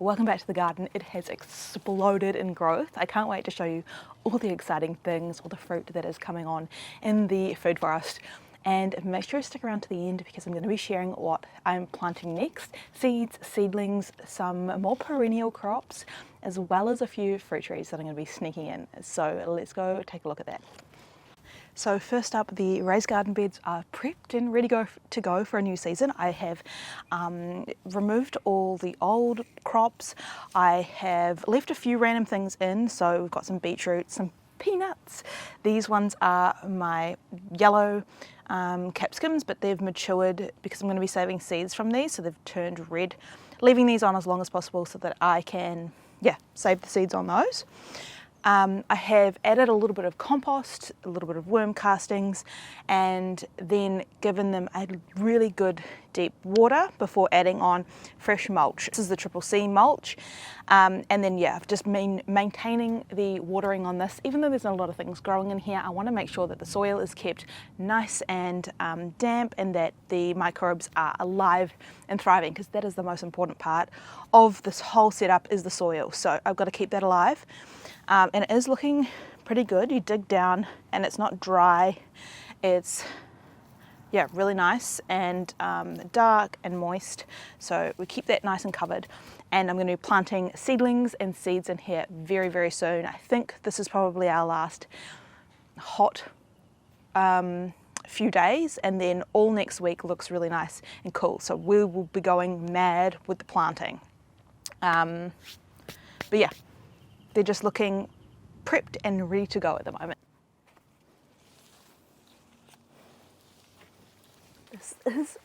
Welcome back to the garden. It has exploded in growth. I can't wait to show you all the exciting things, all the fruit that is coming on in the food forest. And make sure you stick around to the end because I'm going to be sharing what I'm planting next. Seeds, seedlings, some more perennial crops, as well as a few fruit trees that I'm going to be sneaking in. So let's go take a look at that. So first up, the raised garden beds are prepped and ready to go for a new season. I have removed all the old crops. I have left a few random things in. So we've got some beetroot, some peanuts. These ones are my yellow capsicums, but they've matured because I'm going to be saving seeds from these. So they've turned red, leaving these on as long as possible so that I can, save the seeds on those. I have added a little bit of compost, a little bit of worm castings, and then given them a really good deep water before adding on fresh mulch. This is the CCC mulch. And then I've just been maintaining the watering on this. Even though there's not a lot of things growing in here, I want to make sure that the soil is kept nice and damp and that the microbes are alive and thriving, because that is the most important part of this whole setup is the soil. So I've got to keep that alive. And it is looking pretty good. You dig down and it's not dry. It's really nice and dark and moist. So we keep that nice and covered. And I'm going to be planting seedlings and seeds in here very, very soon. I think this is probably our last hot few days, and then all next week looks really nice and cool. So we will be going mad with the planting. But they're just looking prepped and ready to go at the moment. This is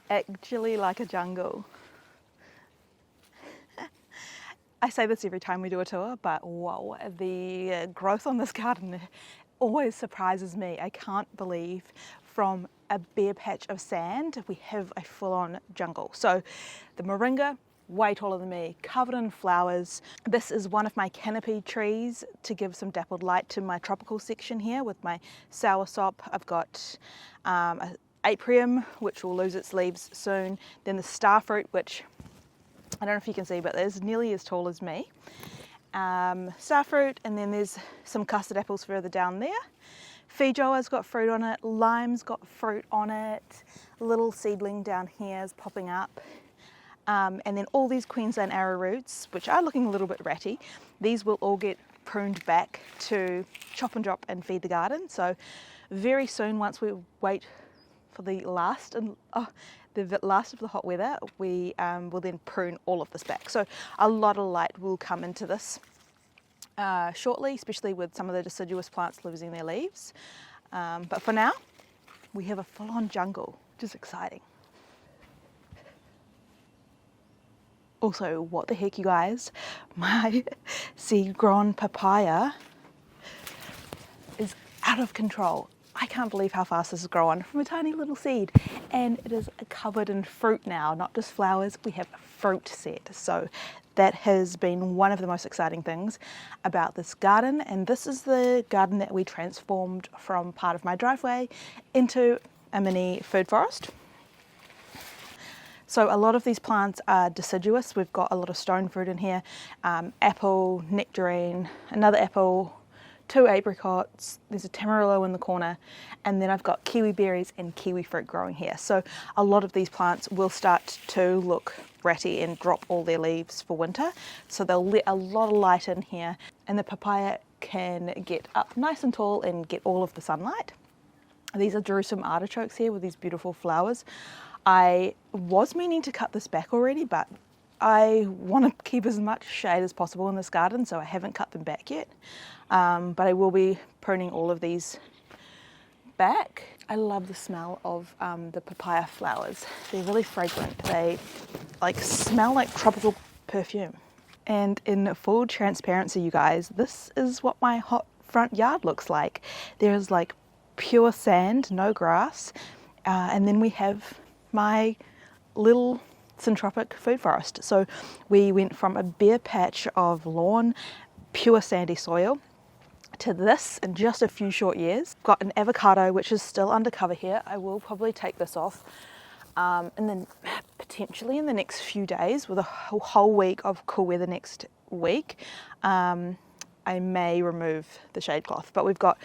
actually like a jungle. I say this every time we do a tour, but whoa, the growth on this garden always surprises me. I can't believe from a bare patch of sand, we have a full-on jungle. So the moringa, way taller than me, covered in flowers. This is one of my canopy trees to give some dappled light to my tropical section here with my soursop. I've got apium, which will lose its leaves soon. Then the starfruit, which I don't know if you can see, but it's nearly as tall as me. Starfruit, and then there's some custard apples further down there. Feijoa's got fruit on it, lime's got fruit on it, a little seedling down here is popping up. And then all these Queensland arrowroots, which are looking a little bit ratty, these will all get pruned back to chop and drop and feed the garden. So very soon, once we wait for the last of the hot weather, we will then prune all of this back. So a lot of light will come into this shortly, especially with some of the deciduous plants losing their leaves. But for now, we have a full-on jungle, which is exciting. Also, what the heck, you guys? My seed-grown papaya is out of control. I can't believe how fast this has grown from a tiny little seed. And it is covered in fruit now, not just flowers, we have fruit set. So that has been one of the most exciting things about this garden. And this is the garden that we transformed from part of my driveway into a mini food forest. So a lot of these plants are deciduous. We've got a lot of stone fruit in here, apple, nectarine, another apple, 2 apricots, there's a tamarillo in the corner, and then I've got kiwi berries and kiwi fruit growing here. So a lot of these plants will start to look ratty and drop all their leaves for winter. So they'll let a lot of light in here, and the papaya can get up nice and tall and get all of the sunlight. These are Jerusalem artichokes here with these beautiful flowers. I was meaning to cut this back already, but I want to keep as much shade as possible in this garden, so I haven't cut them back yet. But I will be pruning all of these back. I love the smell of the papaya flowers. They're really fragrant. They smell like tropical perfume. And in full transparency, you guys, this is what my hot front yard looks like. There's pure sand, no grass, and then we have my little syntropic food forest. So we went from a bare patch of lawn, pure sandy soil, to this in just a few short years. Got an avocado which is still undercover here. I will probably take this off and then potentially in the next few days, with a whole week of cool weather next week, I may remove the shade cloth. But we've got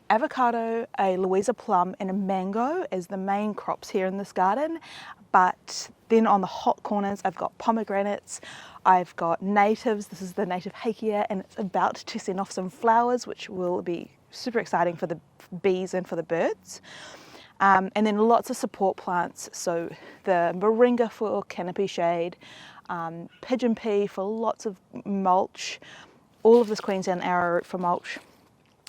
avocado, a Louisa plum and a mango as the main crops here in this garden. But then on the hot corners I've got pomegranates, I've got natives, this is the native hakea, and it's about to send off some flowers which will be super exciting for the bees and for the birds. And then lots of support plants, so the moringa for canopy shade, pigeon pea for lots of mulch, all of this Queensland arrowroot for mulch.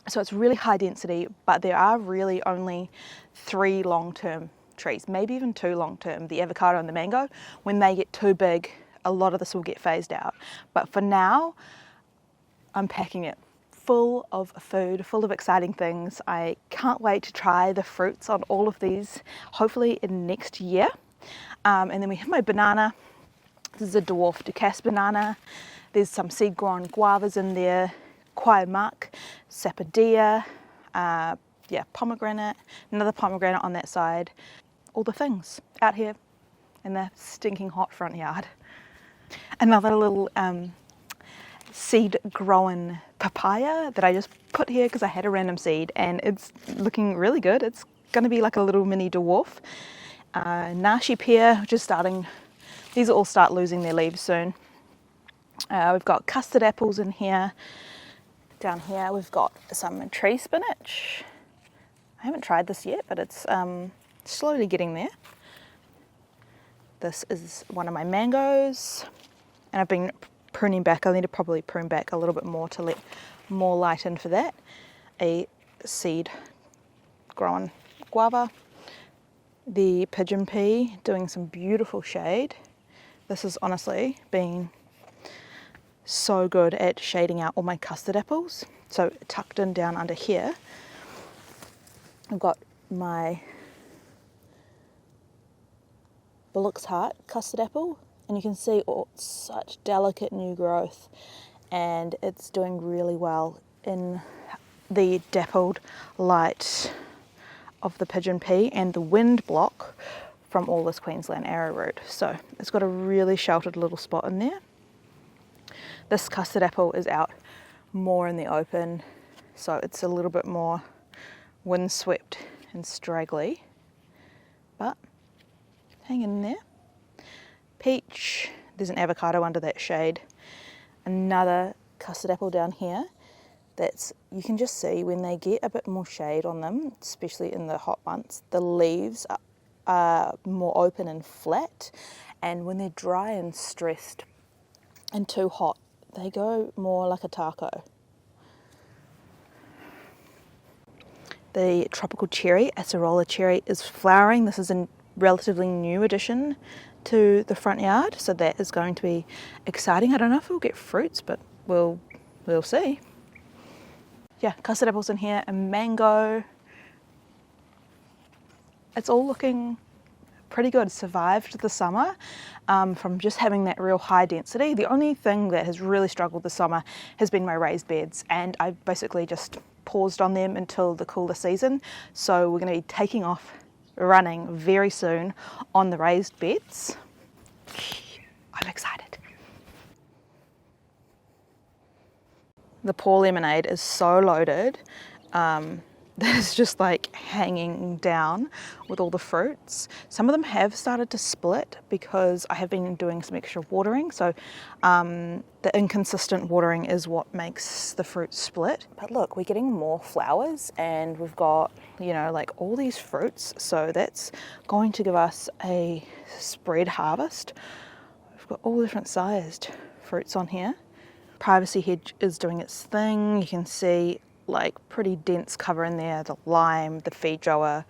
So it's really high density, but there are really only 3 long-term trees, maybe even 2 long-term, the avocado and the mango. When they get too big, a lot of this will get phased out. But for now, I'm packing it full of food, full of exciting things. I can't wait to try the fruits on all of these, hopefully in next year. And then we have my banana. This is a dwarf Ducasse banana. There's some seed-grown guavas in there, kwai-mak, sapodilla, pomegranate, another pomegranate on that side. All the things out here in the stinking hot front yard. Another little seed-grown papaya that I just put here because I had a random seed, and it's looking really good. It's going to be like a little mini dwarf. Nashi pear, which is starting, these will all start losing their leaves soon. We've got custard apples in here. Down here we've got some tree spinach. I haven't tried this yet, but it's slowly getting there. This is one of my mangoes, and I've been pruning back. I need to probably prune back a little bit more to let more light in for that. A seed grown guava. The pigeon pea doing some beautiful shade. This has honestly been so good at shading out all my custard apples. So tucked in down under here, I've got my Bullock's Heart custard apple, and you can see such delicate new growth, and it's doing really well in the dappled light of the pigeon pea and the wind block from all this Queensland arrowroot. So it's got a really sheltered little spot in there. This custard apple is out more in the open, so it's a little bit more windswept and straggly, but hang in there. Peach, there's an avocado under that shade. Another custard apple down here that's, you can just see when they get a bit more shade on them, especially in the hot months, the leaves are more open and flat, and when they're dry and stressed and too hot, they go more like a taco. The tropical cherry, acerola cherry, is flowering. This is a relatively new addition to the front yard, so that is going to be exciting. I don't know if we'll get fruits, but we'll see. Yeah, custard apples in here, and mango. It's all looking pretty good. Survived the summer from just having that real high density. The only thing that has really struggled this summer has been my raised beds, and I've basically just paused on them until the cooler season. So we're going to be taking off running very soon on the raised beds. I'm excited. The pour lemonade is so loaded. There's just like hanging down with all the fruits. Some of them have started to split because I have been doing some extra watering. So the inconsistent watering is what makes the fruit split. But look, we're getting more flowers, and we've got, you know, like all these fruits. So that's going to give us a spread harvest. We've got all different sized fruits on here. Privacy hedge is doing its thing. You can see like pretty dense cover in there, the lime, the Feijoa,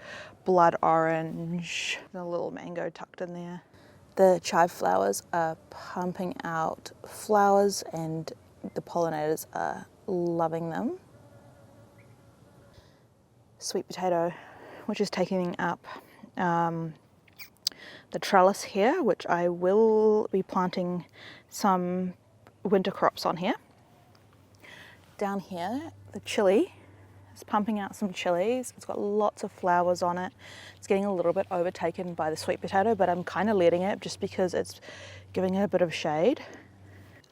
blood orange, the little mango tucked in there. The chive flowers are pumping out flowers, and the pollinators are loving them. Sweet potato, which is taking up the trellis here, which I will be planting some winter crops on here. Down here, the chili It's pumping out some chilies. It's got lots of flowers on it. It's getting a little bit overtaken by the sweet potato, but I'm kind of letting it just because it's giving it a bit of shade.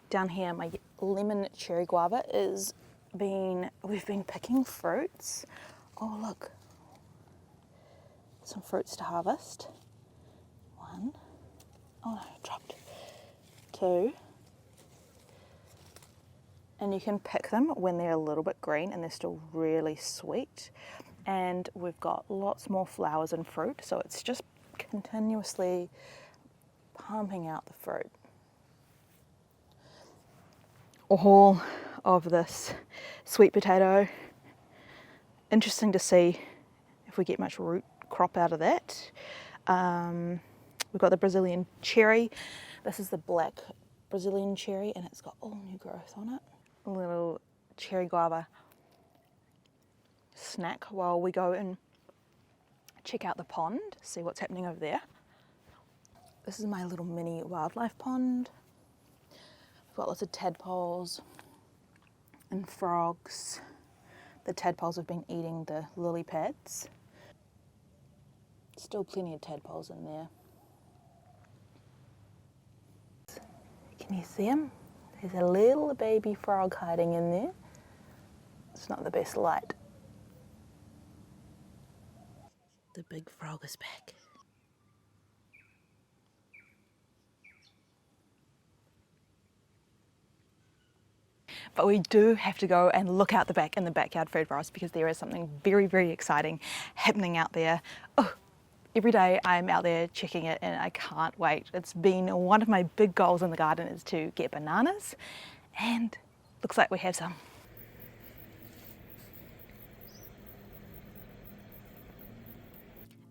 Down here, my lemon cherry guava we've been picking fruits. Oh look, some fruits to harvest. 1, oh no, dropped. 2. And you can pick them when they're a little bit green and they're still really sweet. And we've got lots more flowers and fruit, so it's just continuously pumping out the fruit. All of this sweet potato. Interesting to see if we get much root crop out of that. We've got the Brazilian cherry. This is the black Brazilian cherry and it's got all new growth on it. A little cherry guava snack while we go and check out the pond, see what's happening over there. This is my little mini wildlife pond. We've got lots of tadpoles and frogs. The tadpoles have been eating the lily pads. Still plenty of tadpoles in there. Can you see them? There's a little baby frog hiding in there. It's not the best light. The big frog is back. But we do have to go and look out the back in the backyard food forest because there is something very, very exciting happening out there. Oh, every day I'm out there checking it and I can't wait. It's been one of my big goals in the garden is to get bananas and looks like we have some.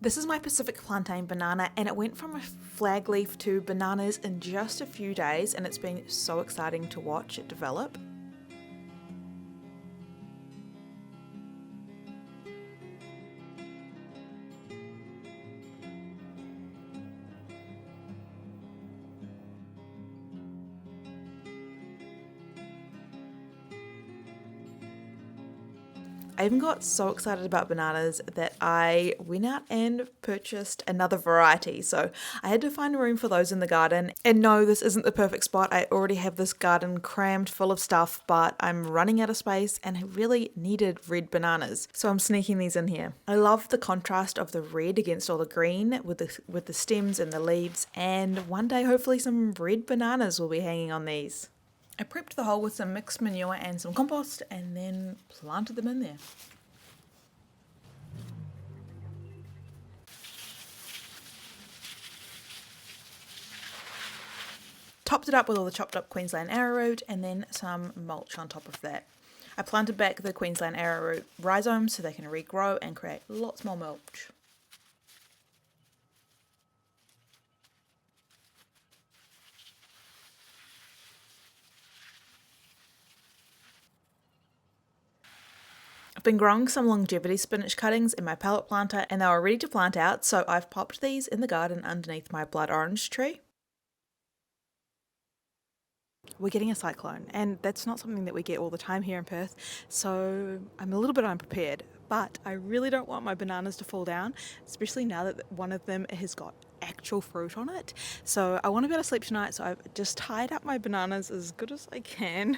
This is my Pacific plantain banana and it went from a flag leaf to bananas in just a few days and it's been so exciting to watch it develop. I even got so excited about bananas that I went out and purchased another variety. So I had to find a room for those in the garden. And no, this isn't the perfect spot. I already have this garden crammed full of stuff, but I'm running out of space and I really needed red bananas. So I'm sneaking these in here. I love the contrast of the red against all the green with the stems and the leaves. And one day, hopefully some red bananas will be hanging on these. I prepped the hole with some mixed manure and some compost and then planted them in there. Topped it up with all the chopped up Queensland arrowroot and then some mulch on top of that. I planted back the Queensland arrowroot rhizomes so they can regrow and create lots more mulch. I've been growing some longevity spinach cuttings in my pallet planter and they were ready to plant out, so I've popped these in the garden underneath my blood orange tree. We're getting a cyclone and that's not something that we get all the time here in Perth, so I'm a little bit unprepared, but I really don't want my bananas to fall down, especially now that one of them has got actual fruit on it. So I want to be able to sleep tonight, so I've just tied up my bananas as good as I can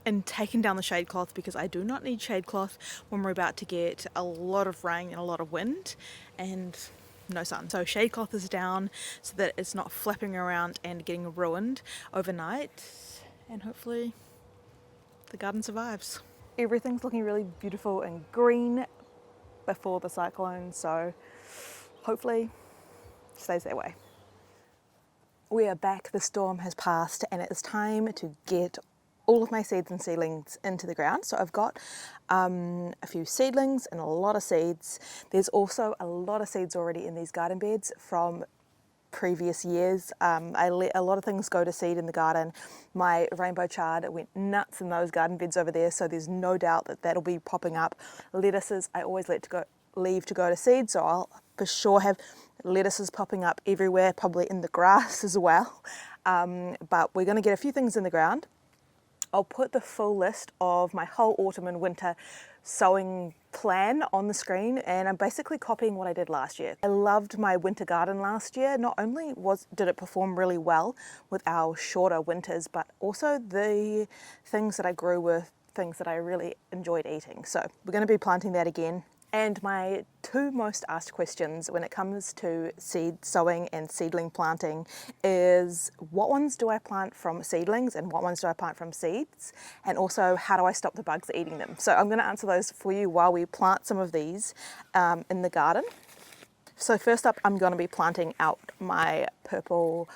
and taken down the shade cloth because I do not need shade cloth when we're about to get a lot of rain and a lot of wind and no sun. So shade cloth is down so that it's not flapping around and getting ruined overnight, and hopefully the garden survives. Everything's looking really beautiful and green before the cyclone, so hopefully it stays that way. We are back, the storm has passed and it is time to get all of my seeds and seedlings into the ground. So I've got a few seedlings and a lot of seeds. There's also a lot of seeds already in these garden beds from previous years. I let a lot of things go to seed in the garden. My rainbow chard went nuts in those garden beds over there, so there's no doubt that that'll be popping up. Lettuces I always leave to go to seed, so I'll for sure have lettuces popping up everywhere, probably in the grass as well. But we're going to get a few things in the ground. I'll put the full list of my whole autumn and winter sowing plan on the screen, and I'm basically copying what I did last year. I loved my winter garden last year. Not only did it perform really well with our shorter winters, but also the things that I grew were things that I really enjoyed eating. So we're going to be planting that again. And my two most asked questions when it comes to seed sowing and seedling planting is, what ones do I plant from seedlings and what ones do I plant from seeds? And also, how do I stop the bugs eating them? So I'm going to answer those for you while we plant some of these in the garden. So first up, I'm going to be planting out my purple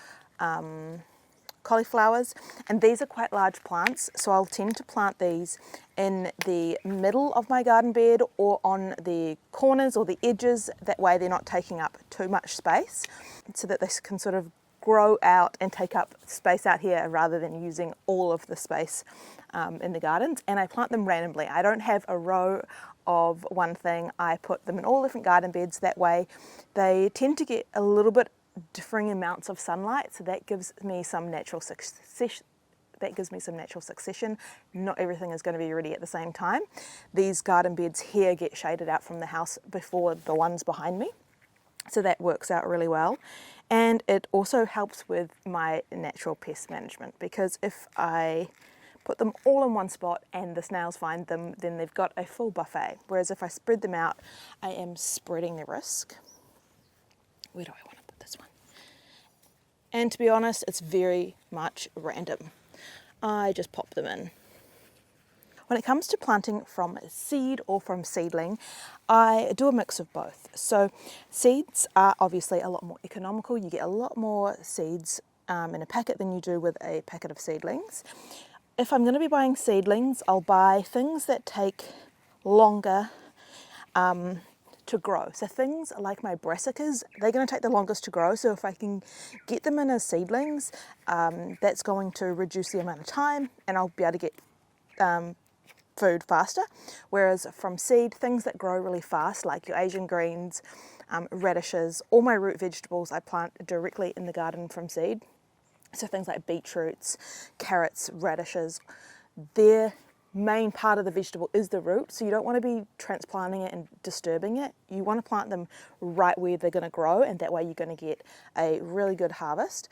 cauliflowers, and these are quite large plants, so I'll tend to plant these in the middle of my garden bed or on the corners or the edges. That way they're not taking up too much space, so that they can sort of grow out and take up space out here rather than using all of the space in the gardens. And I plant them randomly. I don't have a row of one thing. I put them in all different garden beds. That way they tend to get a little bit differing amounts of sunlight, so that gives me some natural succession. Not everything is going to be ready at the same time. These garden beds here get shaded out from the house before the ones behind me, so that works out really well. And it also helps with my natural pest management, because if I put them all in one spot and the snails find them, then they've got a full buffet. Whereas if I spread them out, I am spreading the risk. Where do I want to put this one? And to be honest, it's very much random. I just pop them in. When it comes to planting from seed or from seedling, I do a mix of both. So seeds are obviously a lot more economical. You get a lot more seeds in a packet than you do with a packet of seedlings. If I'm going to be buying seedlings, I'll buy things that take longer to grow. So things like my brassicas, they're going to take the longest to grow. So if I can get them in as seedlings, that's going to reduce the amount of time, and I'll be able to get food faster. Whereas from seed, things that grow really fast, like your Asian greens, radishes, all my root vegetables I plant directly in the garden from seed. So things like beetroots, carrots, radishes, their main part of the vegetable is the root, so you don't want to be transplanting it and disturbing it. You want to plant them right where they're going to grow, and that way you're going to get a really good harvest.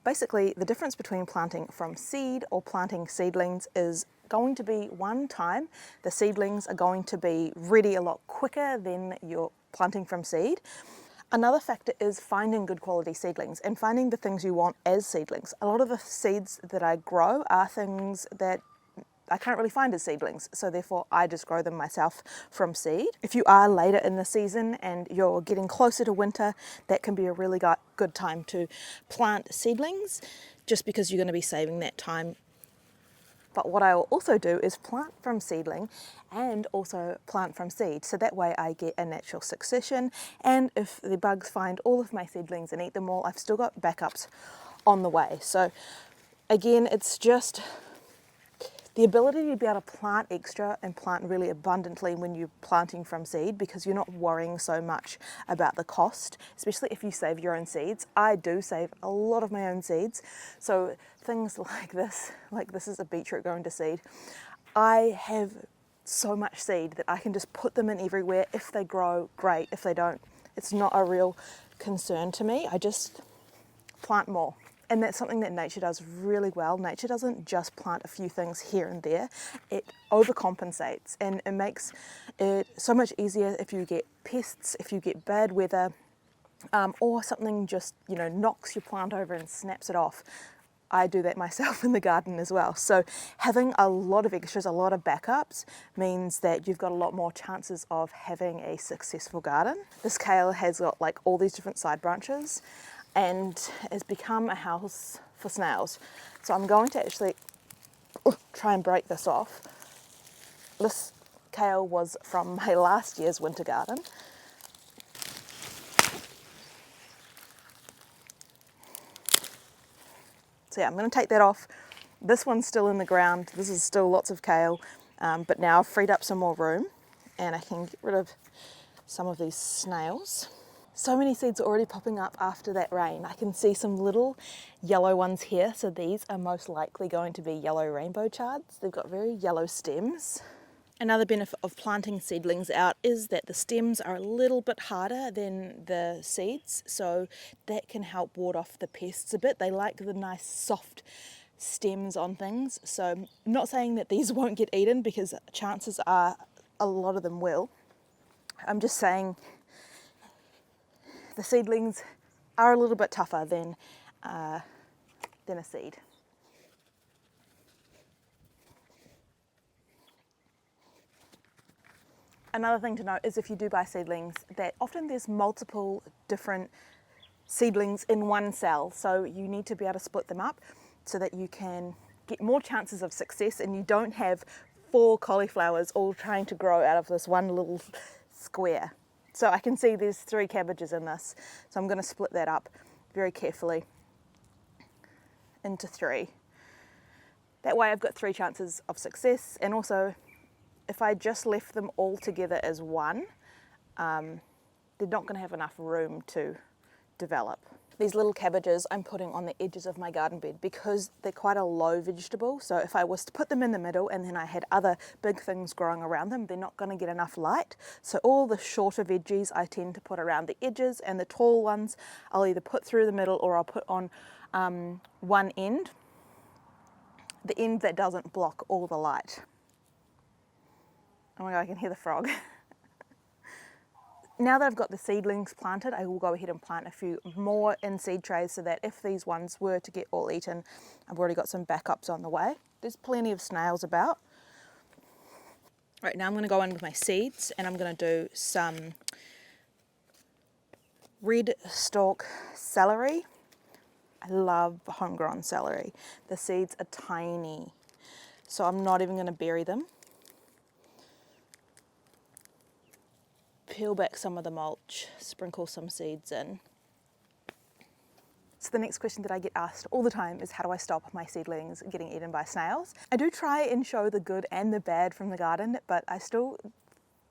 Basically, the difference between planting from seed or planting seedlings is going to be one time. The seedlings are going to be ready a lot quicker than you're planting from seed. Another factor is finding good quality seedlings and finding the things you want as seedlings. A lot of the seeds that I grow are things that I can't really find as seedlings, so therefore I just grow them myself from seed. If you are later in the season and you're getting closer to winter, that can be a really good time to plant seedlings, just because you're going to be saving that time. But what I will also do is plant from seedling and also plant from seed, so that way I get a natural succession, and if the bugs find all of my seedlings and eat them all, I've still got backups on the way. So again, it's just the ability to be able to plant extra and plant really abundantly when you're planting from seed, because you're not worrying so much about the cost, especially if you save your own seeds. I do save a lot of my own seeds. So things like this is a beetroot going to seed. I have so much seed that I can just put them in everywhere. If they grow, great. If they don't, it's not a real concern to me. I just plant more. And that's something that nature does really well. Nature doesn't just plant a few things here and there. It overcompensates, and it makes it so much easier if you get pests, if you get bad weather, or something just, knocks your plant over and snaps it off. I do that myself in the garden as well. So having a lot of extras, a lot of backups, means that you've got a lot more chances of having a successful garden. This kale has got all these different side branches, and has become a house for snails. So I'm going to actually try and break this off. This kale was from my last year's winter garden. So yeah, I'm going to take that off. This one's still in the ground. This is still lots of kale, but now I've freed up some more room, and I can get rid of some of these snails. So many seeds are already popping up after that rain. I can see some little yellow ones here. So these are most likely going to be yellow rainbow chards. They've got very yellow stems. Another benefit of planting seedlings out is that the stems are a little bit harder than the seeds. So that can help ward off the pests a bit. They like the nice soft stems on things. So I'm not saying that these won't get eaten, because chances are a lot of them will. I'm just saying the seedlings are a little bit tougher than a seed. Another thing to note is, if you do buy seedlings, that often there's multiple different seedlings in one cell. So you need to be able to split them up so that you can get more chances of success, and you don't have 4 cauliflowers all trying to grow out of this one little square. So I can see there's 3 cabbages in this, so I'm going to split that up very carefully into 3. That way I've got 3 chances of success, and also if I just left them all together as one, they're not going to have enough room to develop. These little cabbages I'm putting on the edges of my garden bed because they're quite a low vegetable. So if I was to put them in the middle and then I had other big things growing around them, they're not going to get enough light. So all the shorter veggies I tend to put around the edges, and the tall ones I'll either put through the middle or I'll put on one end, the end that doesn't block all the light. Oh my God, I can hear the frog. Now that I've got the seedlings planted, I will go ahead and plant a few more in seed trays so that if these ones were to get all eaten, I've already got some backups on the way. There's plenty of snails about. Right, now I'm going to go in with my seeds, and I'm going to do some red stalk celery. I love homegrown celery. The seeds are tiny, so I'm not even going to bury them. Peel back some of the mulch, sprinkle some seeds in. So the next question that I get asked all the time is, how do I stop my seedlings getting eaten by snails? I do try and show the good and the bad from the garden, but I still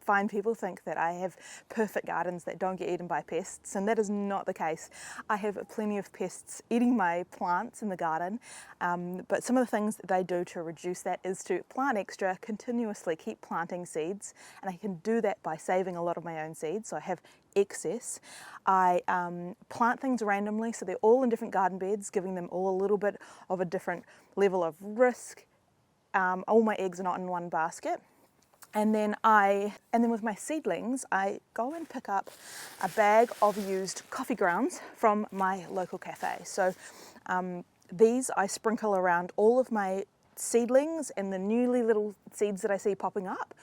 find people think that I have perfect gardens that don't get eaten by pests, and that is not the case. I have plenty of pests eating my plants in the garden, but some of the things that they do to reduce that is to plant extra, continuously keep planting seeds, and I can do that by saving a lot of my own seeds, so I have excess. I plant things randomly, so they're all in different garden beds, giving them all a little bit of a different level of risk. All my eggs are not in one basket. And then with my seedlings, I go and pick up a bag of used coffee grounds from my local cafe. So these I sprinkle around all of my seedlings and the newly little seeds that I see popping up.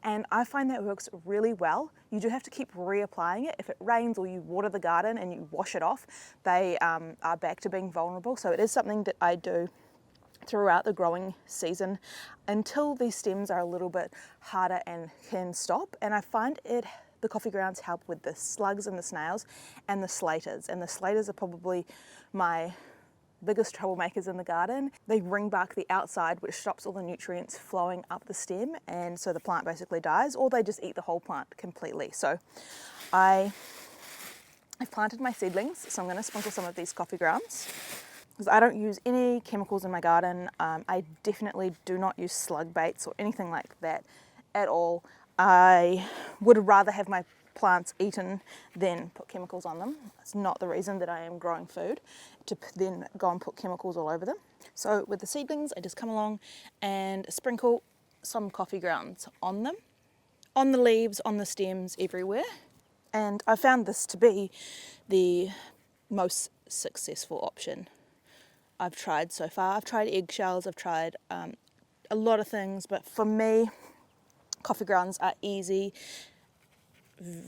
And I find that works really well. You do have to keep reapplying it. If it rains or you water the garden and you wash it off, they are back to being vulnerable. So it is something that I do throughout the growing season until these stems are a little bit harder and can stop. And I find the coffee grounds help with the slugs and the snails and the slaters. And the slaters are probably my biggest troublemakers in the garden. They ring bark the outside, which stops all the nutrients flowing up the stem, and so the plant basically dies, or they just eat the whole plant completely. So I've planted my seedlings, so I'm going to sprinkle some of these coffee grounds. Because I don't use any chemicals in my garden. I definitely do not use slug baits or anything like that at all. I would rather have my plants eaten than put chemicals on them. It's not the reason that I am growing food, to then go and put chemicals all over them. So with the seedlings, I just come along and sprinkle some coffee grounds on them, on the leaves, on the stems, everywhere. And I found this to be the most successful option I've tried so far. I've tried eggshells, I've tried a lot of things, but for me, coffee grounds are easy,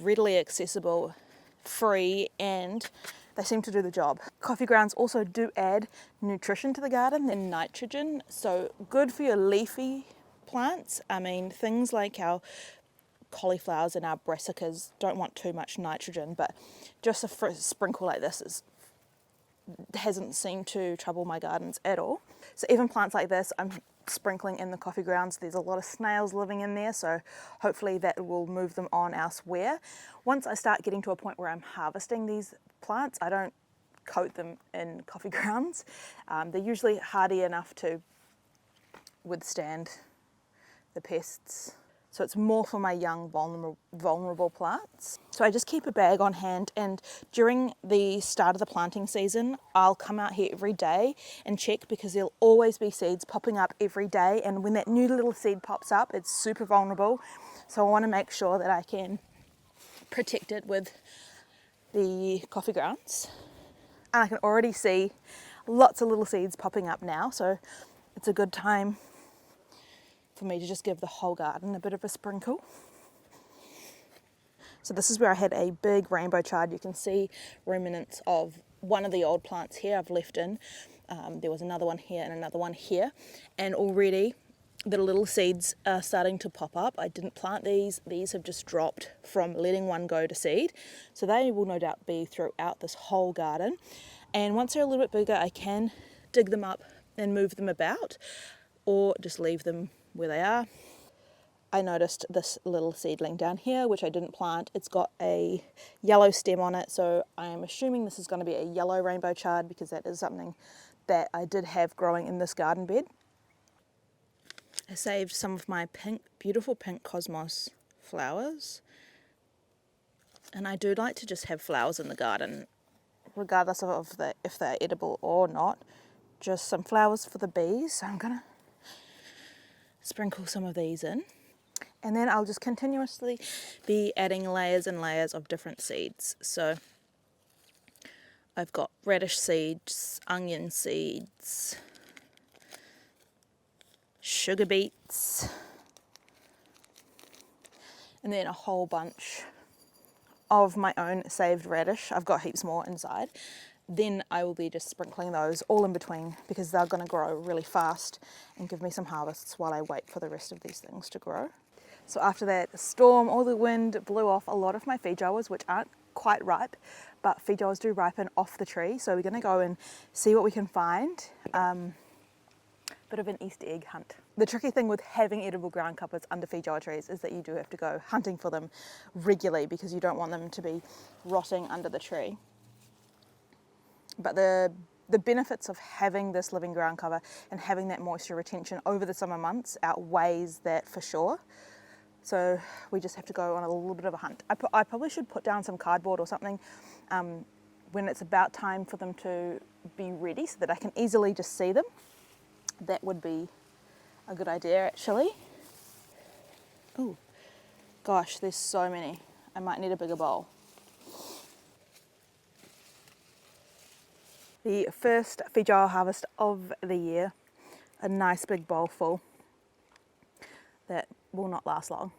readily accessible, free, and they seem to do the job. Coffee grounds also do add nutrition to the garden and nitrogen, so good for your leafy plants. I mean, things like our cauliflowers and our brassicas don't want too much nitrogen, but just a sprinkle like this is hasn't seemed to trouble my gardens at all. So even plants like this, I'm sprinkling in the coffee grounds. There's a lot of snails living in there, so hopefully that will move them on elsewhere. Once I start getting to a point where I'm harvesting these plants, I don't coat them in coffee grounds. They're usually hardy enough to withstand the pests. So it's more for my young vulnerable plants. So I just keep a bag on hand, and during the start of the planting season, I'll come out here every day and check, because there'll always be seeds popping up every day. And when that new little seed pops up, it's super vulnerable. So I want to make sure that I can protect it with the coffee grounds. And I can already see lots of little seeds popping up now. So it's a good time for me to just give the whole garden a bit of a sprinkle. So this is where I had a big rainbow chard. You can see remnants of one of the old plants here I've left in. There was another one here and another one here. And already the little seeds are starting to pop up. I didn't plant these. These have just dropped from letting one go to seed. So they will no doubt be throughout this whole garden. And once they're a little bit bigger, I can dig them up and move them about, or just leave them where they are. I noticed this little seedling down here, which I didn't plant. It's got a yellow stem on it, so I am assuming this is going to be a yellow rainbow chard, because that is something that I did have growing in this garden bed. I saved some of my beautiful pink cosmos flowers, and I do like to just have flowers in the garden, regardless of if they're edible or not. Just some flowers for the bees, so I'm gonna sprinkle some of these in, and then I'll just continuously be adding layers and layers of different seeds. So I've got radish seeds, onion seeds, sugar beets, and then a whole bunch of my own saved radish. I've got heaps more inside. Then I will be just sprinkling those all in between, because they're going to grow really fast and give me some harvests while I wait for the rest of these things to grow. So after that storm, all the wind blew off a lot of my Feijoas, which aren't quite ripe, but Feijoas do ripen off the tree. So we're going to go and see what we can find. Bit of an Easter egg hunt. The tricky thing with having edible ground cuppers under Feijoa trees is that you do have to go hunting for them regularly, because you don't want them to be rotting under the tree. But the benefits of having this living ground cover and having that moisture retention over the summer months outweighs that for sure. So we just have to go on a little bit of a hunt. I probably should put down some cardboard or something when it's about time for them to be ready, so that I can easily just see them. That would be a good idea, actually. Oh gosh, there's so many. I might need a bigger bowl. The first Feijoa harvest of the year, a nice big bowl full that will not last long.